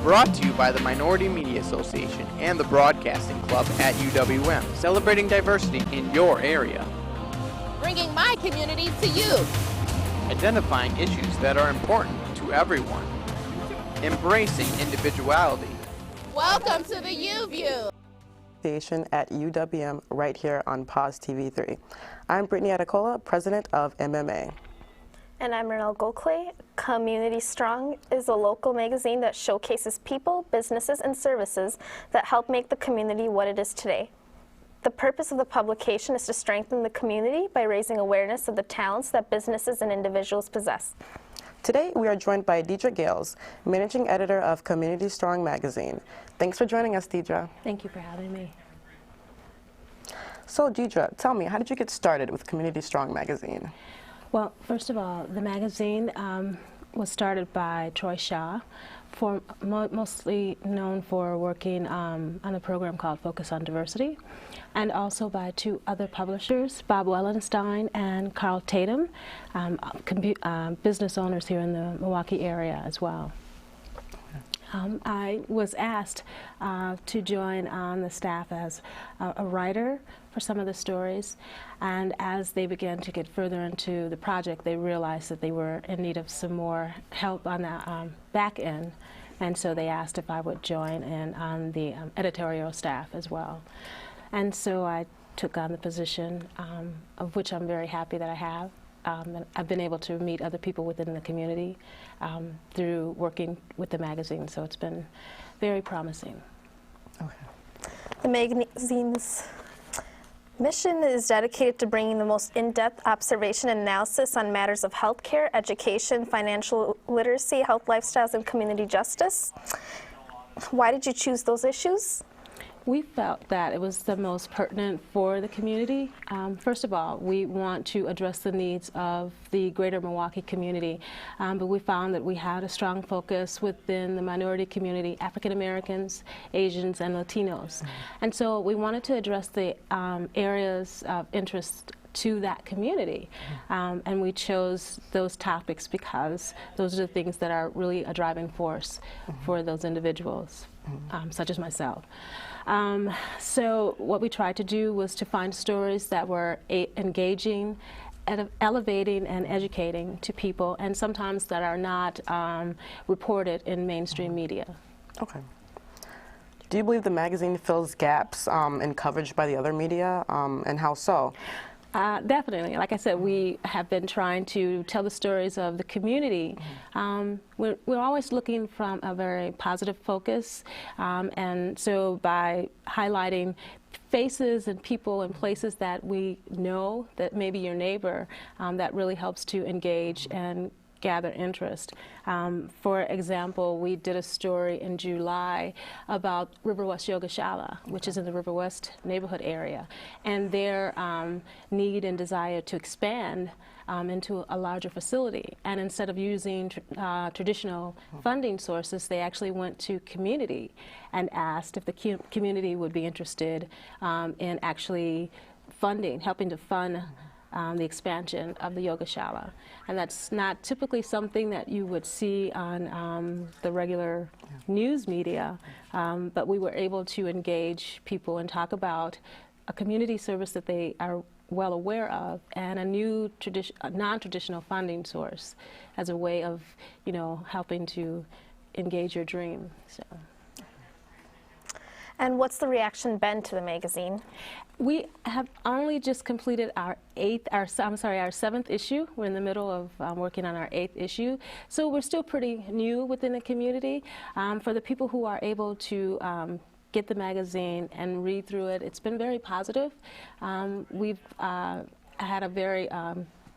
Brought to you by the Minority Media Association and the Broadcasting Club at UWM, celebrating diversity in your area. Bringing my community to you. Identifying issues that are important to everyone. Embracing individuality. Welcome to the U-View. At UWM right here on Pause TV3. I'm Brittney Adekola, president of MMA. And I'm Mrinal. Gokhale. Community Strong is a local magazine that showcases people, businesses, and services that help make the community what it is today. The purpose of the publication is to strengthen the community by raising awareness of the talents that businesses and individuals possess. Today, we are joined by Deaduri Gales, managing editor of Community Strong magazine. Thanks for joining us, Deidre. Thank you for having me. So, Deidre, tell me, how did you get started with Community Strong magazine? Well, first of all, the magazine was started by Troy Shaw, mostly known for working on a program called Focus on Diversity, and also by two other publishers, Bob Wellenstein and Carl Tatum, business owners here in the Milwaukee area as well. I was asked to join on the staff as a writer for some of the stories, and as they began to get further into the project, they realized that they were in need of some more help on the back end, and so they asked if I would join in on the editorial staff as well. And so I took on the position, of which I'm very happy that I have. And I've been able to meet other people within the community through working with the magazine, so it's been very promising. Okay. The magazine's mission is dedicated to bringing the most in-depth observation and analysis on matters of healthcare, education, financial literacy, health lifestyles, and community justice. Why did you choose those issues? We felt that it was the most pertinent for the community. First of all, we want to address the needs of the greater Milwaukee community, but we found that we had a strong focus within the minority community, African Americans, Asians, and Latinos. And so we wanted to address the areas of interest to that community, and we chose those topics because those are the things that are really a driving force for those individuals, such as myself. So what we tried to do was to find stories that were engaging, elevating, and educating to people, and sometimes that are not reported in mainstream media. Okay. Do you believe the magazine fills gaps in coverage by the other media, and how so? Definitely. Like I said, we have been trying to tell the stories of the community. We're always looking from a very positive focus, and so by highlighting faces and people and places that we know, that maybe your neighbor, that really helps to engage and gather interest. For example, we did a story in July about River West Gokhale, which is in the River West neighborhood area, and their need and desire to expand into a larger facility. And instead of using traditional funding sources, they actually went to community and asked if the community would be interested in actually helping to fund the expansion of the Gokhale. And that's not typically something that you would see on the regular news media, but we were able to engage people and talk about a community service that they are well aware of, and a new non-traditional funding source as a way of, helping to engage your dream. So. And what's the reaction been to the magazine? We have only just completed our seventh issue. We're in the middle of working on our 8th issue, so we're still pretty new within the community. For the people who are able to get the magazine and read through it, it's been very positive. We've had a very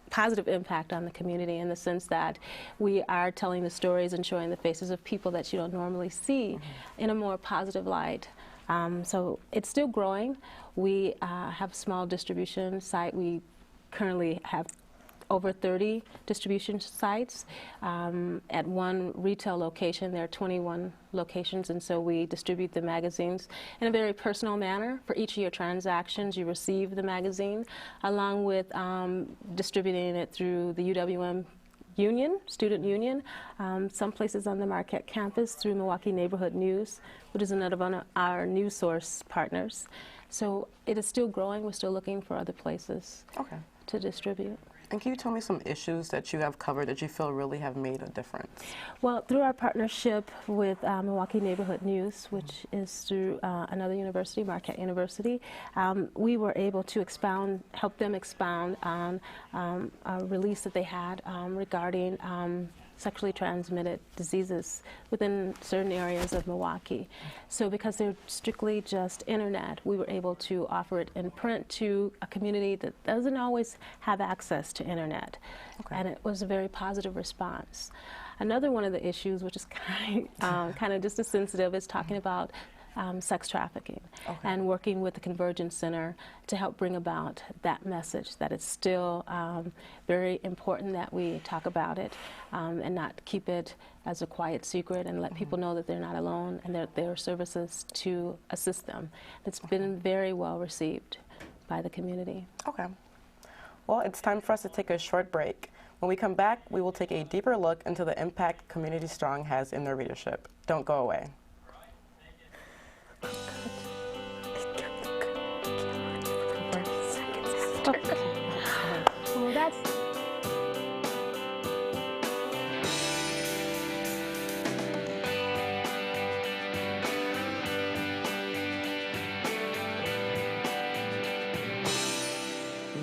positive impact on the community in the sense that we are telling the stories and showing the faces of people that you don't normally see in a more positive light. So it's still growing. We have a small distribution site. We currently have over 30 distribution sites. At one retail location, there are 21 locations, and so we distribute the magazines in a very personal manner. For each of your transactions, you receive the magazine, along with distributing it through the UWM union, student union, some places on the Marquette campus through Milwaukee Neighborhood News, which is another one of our news source partners. So it is still growing. We're still looking for other places to distribute. And can you tell me some issues that you have covered that you feel really have made a difference? Well, through our partnership with Milwaukee Neighborhood News, which is through another university, Marquette University, we were able to help them expound on a release that they had regarding sexually transmitted diseases within certain areas of Milwaukee. So because they're strictly just internet, we were able to offer it in print to a community that doesn't always have access to internet. And it was a very positive response. Another one of the issues, which is kind of just as sensitive, is talking about sex trafficking and working with the Convergence Center to help bring about that message, that it's still very important that we talk about it and not keep it as a quiet secret, and let people know that they're not alone and that there are services to assist them. It's been very well received by the community. Okay. Well, it's time for us to take a short break. When we come back, we will take a deeper look into the impact Community Strong has in their readership. Don't go away. Well, that's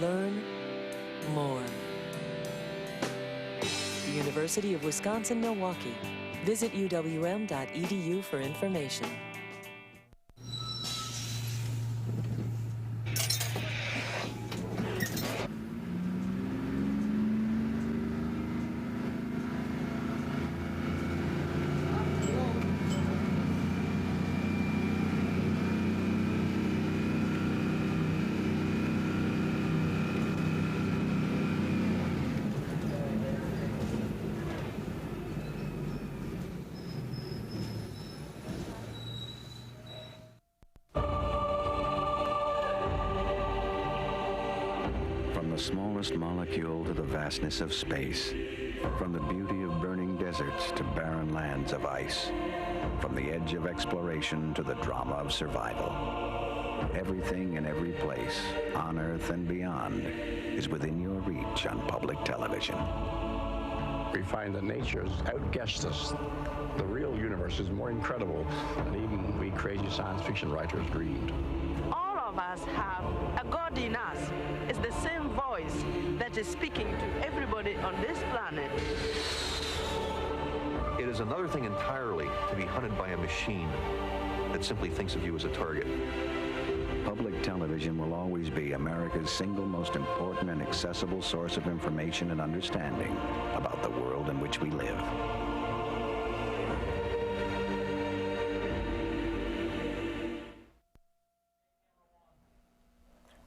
Learn more. The University of Wisconsin-Milwaukee. Visit uwm.edu for information. From the smallest molecule to the vastness of space, from the beauty of burning deserts to barren lands of ice, from the edge of exploration to the drama of survival. Everything and every place, on Earth and beyond, is within your reach on public television. We find that nature has outguessed us. The real universe is more incredible than even we crazy science fiction writers dreamed. All of us have a God in us. It's the same voice that is speaking to everybody on this planet. It is another thing entirely to be hunted by a machine that simply thinks of you as a target. Public television will always be America's single most important and accessible source of information and understanding about the world in which we live.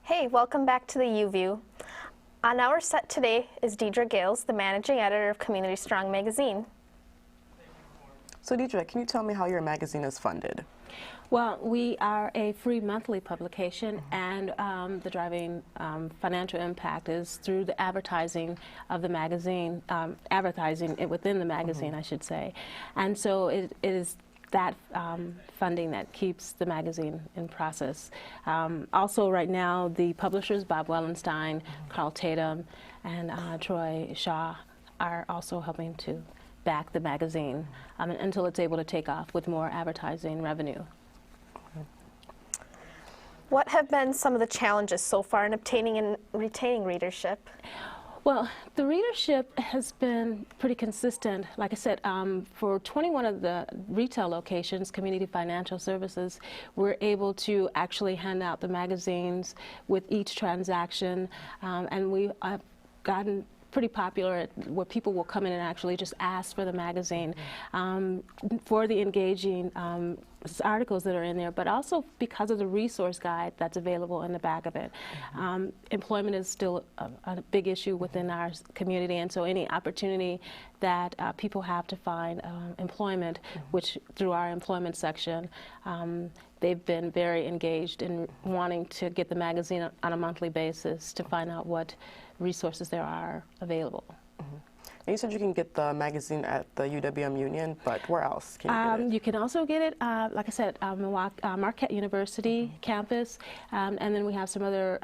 Hey, welcome back to the U-View. On our set today is Deaduri Gales, the managing editor of Community Strong magazine. So Deaduri, can you tell me how your magazine is funded? Well, we are a free monthly publication, and the driving financial impact is through the advertising of the magazine, advertising it within the magazine, I should say. And so it is that funding that keeps the magazine in process. Also right now, the publishers, Bob Wellenstein, Carl Tatum, and Troy Shaw, are also helping to back the magazine until it's able to take off with more advertising revenue. What have been some of the challenges so far in obtaining and retaining readership? Well, the readership has been pretty consistent. Like I said, for 21 of the retail locations, Community Financial Services, we're able to actually hand out the magazines with each transaction, and we have gotten pretty popular at where people will come in and actually just ask for the magazine for the engaging articles that are in there, but also because of the resource guide that's available in the back of it. Employment is still a big issue within our community, and so any opportunity that people have to find employment, which through our employment section, they've been very engaged in wanting to get the magazine on a monthly basis to find out what resources there are available. And you said you can get the magazine at the UWM Union, but where else can you get it? You can also get it, like I said, Marquette University campus, and then we have some other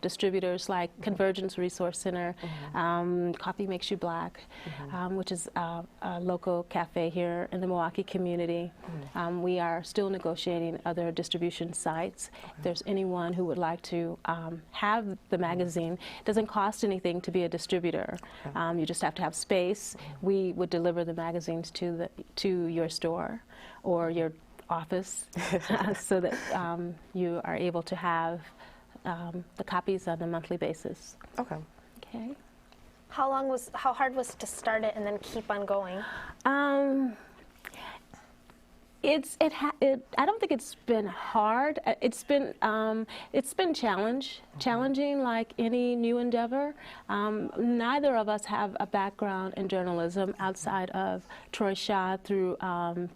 distributors like Convergence Resource Center, Coffee Makes You Black, which is a local cafe here in the Milwaukee community. We are still negotiating other distribution sites. If there's anyone who would like to have the magazine, it doesn't cost anything to be a distributor. You just have to have space. We would deliver the magazines to your store or your office so that you are able to have the copies on a monthly basis. Okay. Okay. How hard was it to start it and then keep on going? I don't think it's been hard. It's been challenging like any new endeavor. Neither of us have a background in journalism outside of Troy Shaw through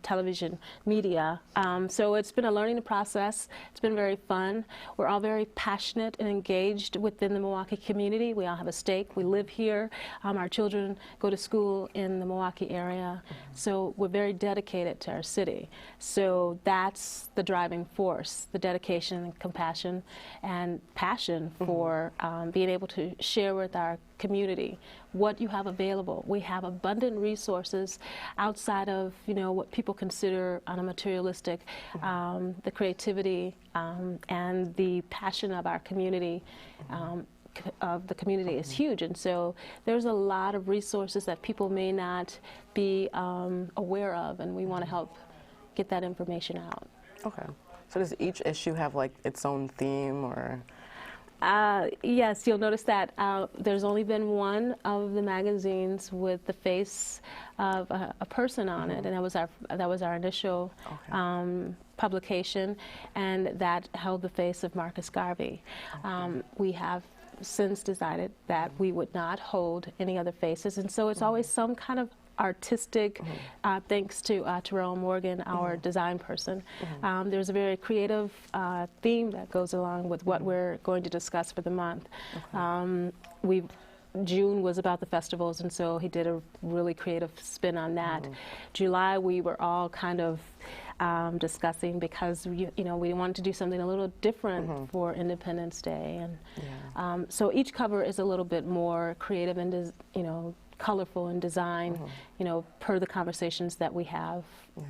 television media. So it's been a learning process. It's been very fun. We're all very passionate and engaged within the Milwaukee community. We all have a stake. We live here. Our children go to school in the Milwaukee area. So we're very dedicated to our city. So that's the driving force, the dedication and compassion and passion for being able to share with our community what you have available. We have abundant resources outside of what people consider on a materialistic, the creativity and the passion of our community. Of the community is huge, and so there's a lot of resources that people may not be aware of, and we want to help get that information out. Okay. So does each issue have like its own theme or? Yes, you'll notice that there's only been one of the magazines with the face of a person on it, and that was our initial publication, and that held the face of Marcus Garvey. We have since decided that we would not hold any other faces, and so it's always some kind of artistic, thanks to Terrell Morgan, our design person. There's a very creative theme that goes along with what we're going to discuss for the month. June was about the festivals, and so he did a really creative spin on that. July, we were all kind of discussing because we wanted to do something a little different for Independence Day, and so each cover is a little bit more creative and colorful in design, per the conversations that we have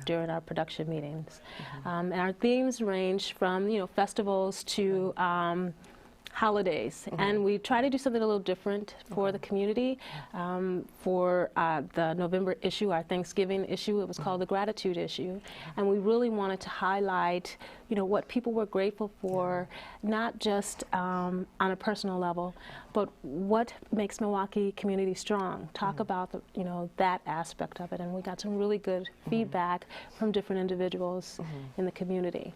during our production meetings. And our themes range from, festivals to holidays, and we try to do something a little different for the community. For the November issue, our Thanksgiving issue, it was called the Gratitude Issue, and we really wanted to highlight, what people were grateful for, not just on a personal level, but what makes Milwaukee community strong. Talk about that aspect of it, and we got some really good feedback from different individuals in the community.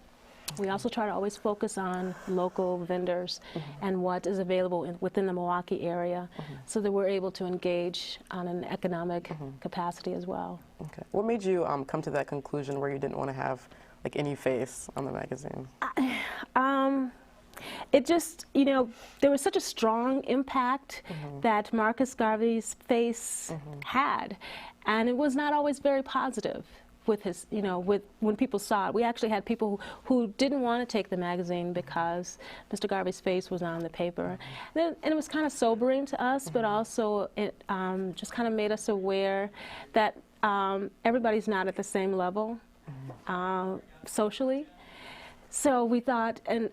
We also try to always focus on local vendors and what is available within the Milwaukee area, so that we're able to engage on an economic capacity as well. Okay. What made you come to that conclusion where you didn't want to have like any face on the magazine? It just, there was such a strong impact that Marcus Garvey's face had, and it was not always very positive. With his, when people saw it. We actually had people who didn't want to take the magazine because Mr. Garvey's face was on the paper. And it was kind of sobering to us, but also it just kind of made us aware that everybody's not at the same level socially. So we thought, and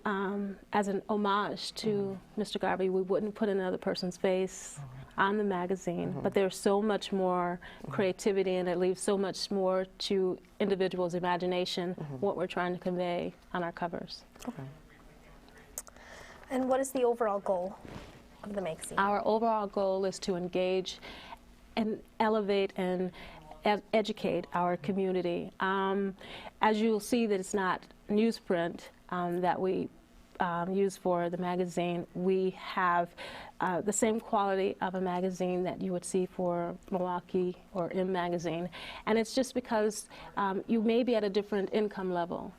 as an homage to Mr. Garvey, we wouldn't put another person's face on the magazine, but there's so much more creativity, and it leaves so much more to individuals' imagination, what we're trying to convey on our covers. Okay. And what is the overall goal of the magazine? Our overall goal is to engage and elevate and educate our community. As you'll see, that it's not newsprint that we use for the magazine. We have the same quality of a magazine that you would see for Milwaukee or M Magazine, and it's just because you may be at a different income level,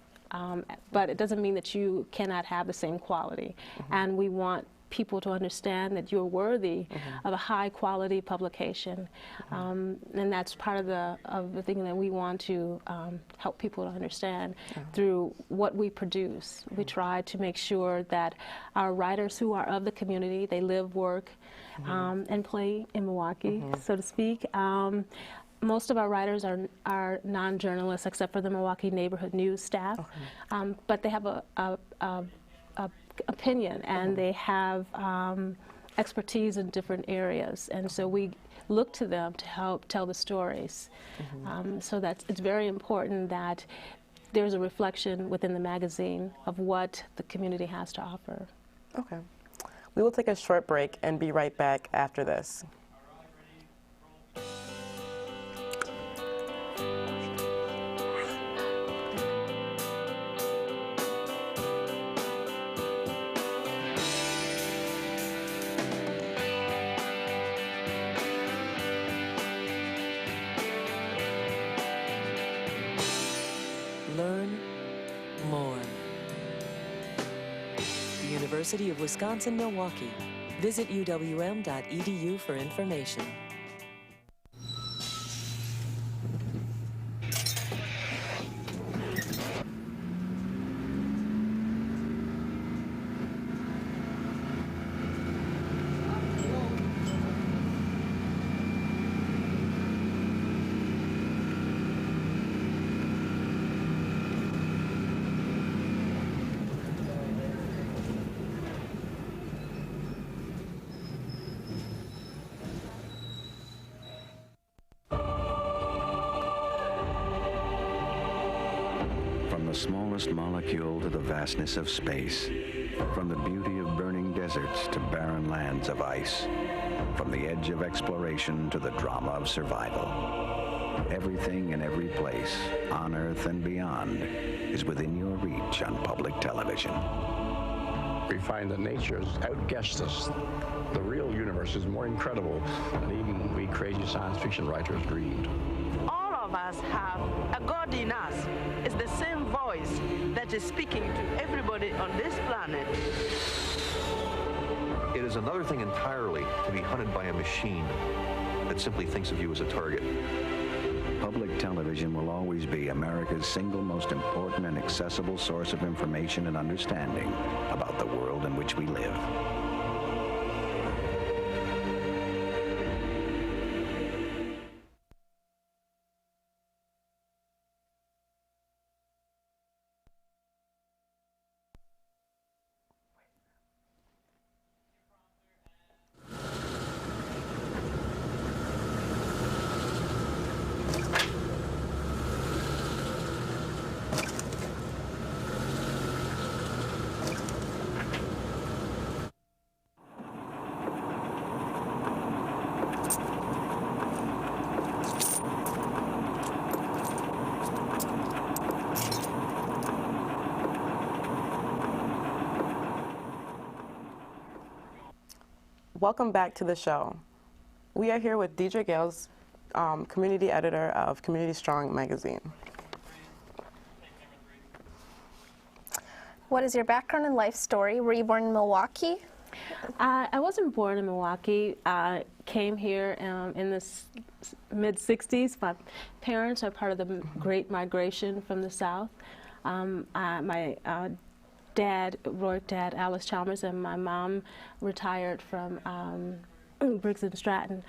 but it doesn't mean that you cannot have the same quality. And we want people to understand that you're worthy of a high quality publication. And that's part of the thing that we want to help people to understand through what we produce. We try to make sure that our writers who are of the community, they live, work, and play in Milwaukee, so to speak. Most of our writers are non-journalists, except for the Milwaukee neighborhood news staff, but they have a opinion, and they have expertise in different areas, and so we look to them to help tell the stories. So it's very important that there's a reflection within the magazine of what the community has to offer. Okay. We will take a short break and be right back after this. Learn more. The University of Wisconsin-Milwaukee. Visit uwm.edu for information. From the smallest molecule to the vastness of space, from the beauty of burning deserts to barren lands of ice, from the edge of exploration to the drama of survival. Everything and every place, on Earth and beyond, is within your reach on public television. We find that nature has outguessed us. The real universe is more incredible than even we crazy science fiction writers dreamed. All of us have a God in us. It's the same voice that is speaking to everybody on this planet. It is another thing entirely to be hunted by a machine that simply thinks of you as a target. Public television will always be America's single most important and accessible source of information and understanding about the world in which we live. Welcome back to the show. We are here with Deaduri Gales, community editor of Community Strong magazine. What is your background and life story? Were you born in Milwaukee? I wasn't born in Milwaukee. I came here in the mid-'60s. My parents are part of the Great Migration from the South. My dad worked at Alice Chalmers, and my mom retired from Briggs and Stratton.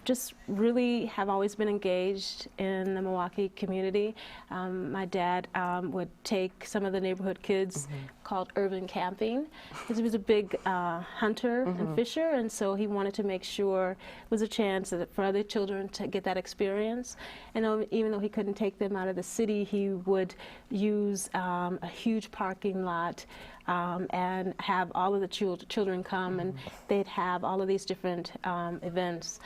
Just really have always been engaged in the Milwaukee community. My dad would take some of the neighborhood kids called urban camping, because he was a big hunter and fisher, and so he wanted to make sure it was a chance for other children to get that experience. And even though he couldn't take them out of the city, he would use a huge parking lot and have all of the children come, and they'd have all of these different events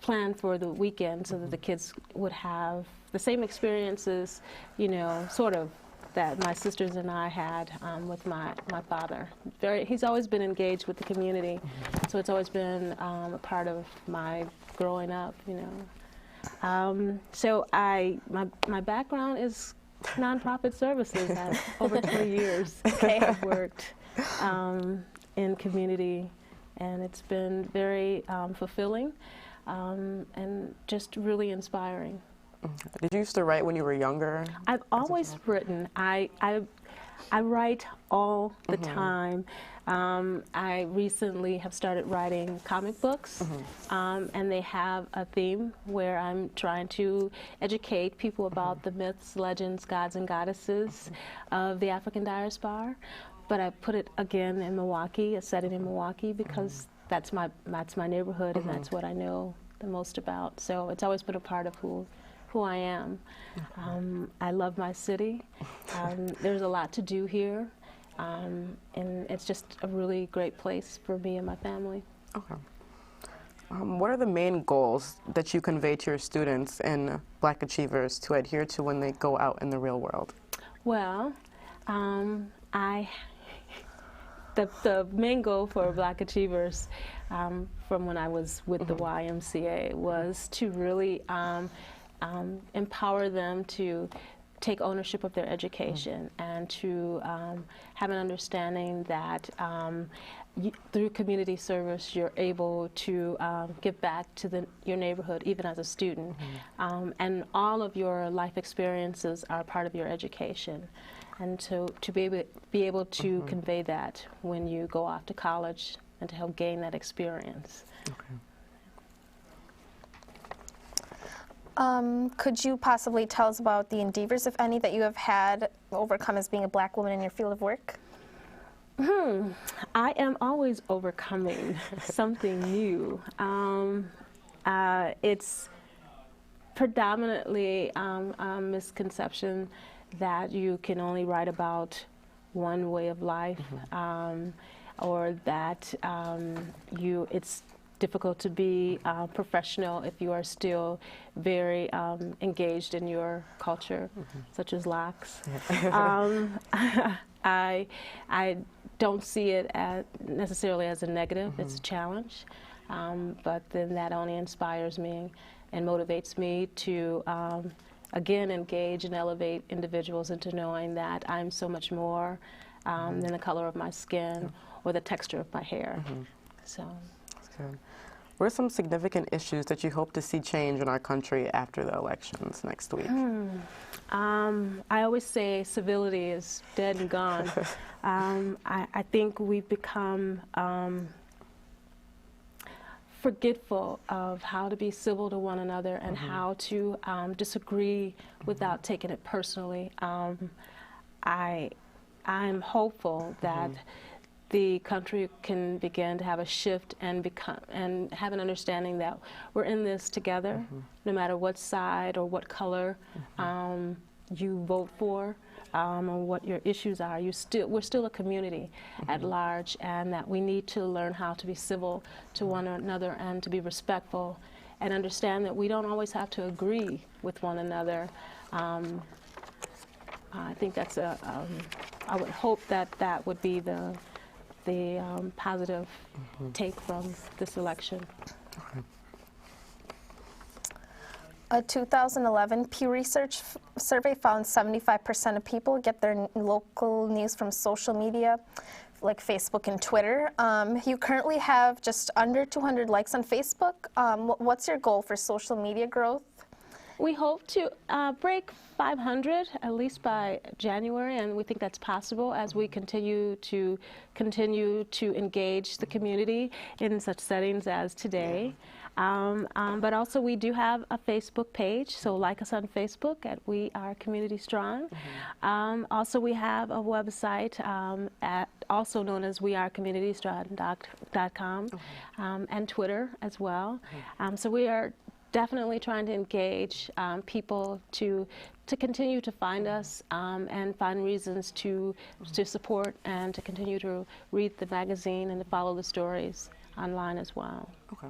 planned for the weekend, so that the kids would have the same experiences, you know, sort of, that my sisters and I had with my father. He's always been engaged with the community, so it's always been a part of my growing up, you know. So my background is nonprofit services. Over 20 years I've worked. in community, and it's been very fulfilling and just really inspiring. Did you used to write when you were younger? I've always written. I write all the time. I recently have started writing comic books, and they have a theme where I'm trying to educate people about the myths, legends, gods, and goddesses of the African diaspora. But I put it again in Milwaukee, a setting in Milwaukee, because that's my neighborhood, and that's what I know the most about. So it's always been a part of who I am. I love my city. There's a lot to do here, and it's just a really great place for me and my family. Okay. What are the main goals that you convey to your students and Black Achievers to adhere to when they go out in the real world? Well, the main goal for Black Achievers from when I was with the YMCA was to really empower them to take ownership of their education and to have an understanding that through community service you're able to give back to your neighborhood even as a student, and all of your life experiences are part of your education, and to be able to convey that when you go off to college and to help gain that experience. Okay. Could you possibly tell us about the endeavors, if any, that you have had overcome as being a Black woman in your field of work? I am always overcoming something new. It's predominantly a misconception that you can only write about one way of life, or that it's difficult to be professional if you are still very engaged in your culture, such as locks. I don't see it necessarily as a negative. It's a challenge, but then that only inspires me and motivates me to again engage and elevate individuals into knowing that I'm so much more than the color of my skin or the texture of my hair. So. That's good. What are some significant issues that you hope to see change in our country after the elections next week? I always say civility is dead and gone. I think we've become forgetful of how to be civil to one another and how to disagree without taking it personally. I'm hopeful that the country can begin to have a shift and have an understanding that we're in this together, no matter what side or what color you vote for, or what your issues are. We're still a community at large, and that we need to learn how to be civil to one another and to be respectful, and understand that we don't always have to agree with one another. I think that's I would hope that would be the positive take from this election. A 2011 Pew Research survey found 75% of people get their local news from social media, like Facebook and Twitter. You currently have just under 200 likes on Facebook. What's your goal for social media growth? We hope to break 500 at least by January, and we think that's possible as we continue to engage the community in such settings as today. But also we do have a Facebook page, so like us on Facebook at We Are Community Strong. Also we have a website also known as wearecommunitystrong.com, and Twitter as well. So we are definitely trying to engage people to continue to find us and find reasons to support and to continue to read the magazine and to follow the stories online as well. Okay.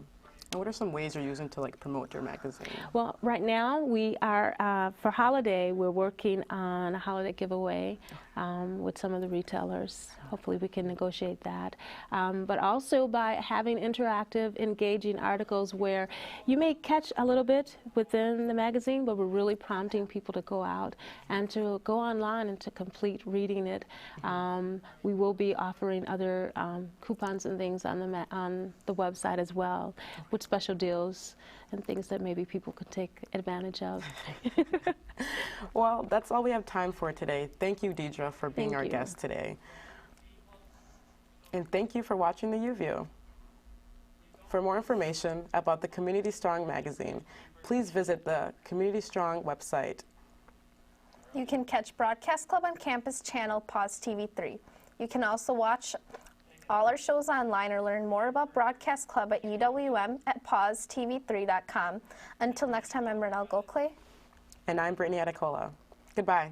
And what are some ways you're using to promote your magazine? Well, right now we are, for holiday, we're working on a holiday giveaway with some of the retailers. Hopefully we can negotiate that. But also by having interactive, engaging articles where you may catch a little bit within the magazine, but we're really prompting people to go out and to go online and to complete reading it. We will be offering other coupons and things on the website as well, with special deals and things that maybe people could take advantage of. Well, that's all we have time for today. Thank you, Deidre, for being our guest today. And thank you for watching the U-View. For more information about the Community Strong magazine, please visit the Community Strong website. You can catch Broadcast Club on campus channel Pause TV 3. You can also watch all our shows online or learn more about Broadcast Club at UWM at pausetv3.com. Until next time, I'm Mrinal Gokhale. And I'm Brittney Adekola. Goodbye.